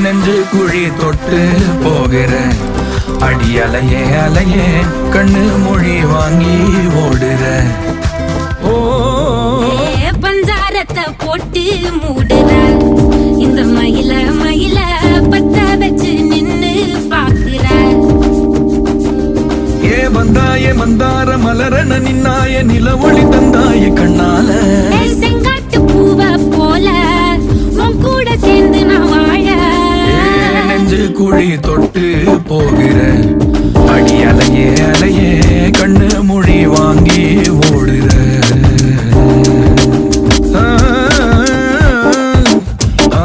நெஞ்சு குழி தொட்டு போகிற அடி அலையே அலையே கண்ணு மொழி வாங்கி ஓடுற. ஓ பஞ்சாரத்தை போட்டு மூடுற இந்த மயில மயில பத்த வச்சு நின்னு பாக்குற. ஏ வந்தாய மந்தார மலரன நின்னாய நில ஒளி தந்தாய கண்ணால. செங்காட்டு பூவ போல உன் கூட சேர்ந்து நான் வாழ. நெஞ்சு குழி தொட்டு போகிற அடி அலையே அலையே கண்ணு மொழி வாங்கி ஓடுற. ஆ ஆ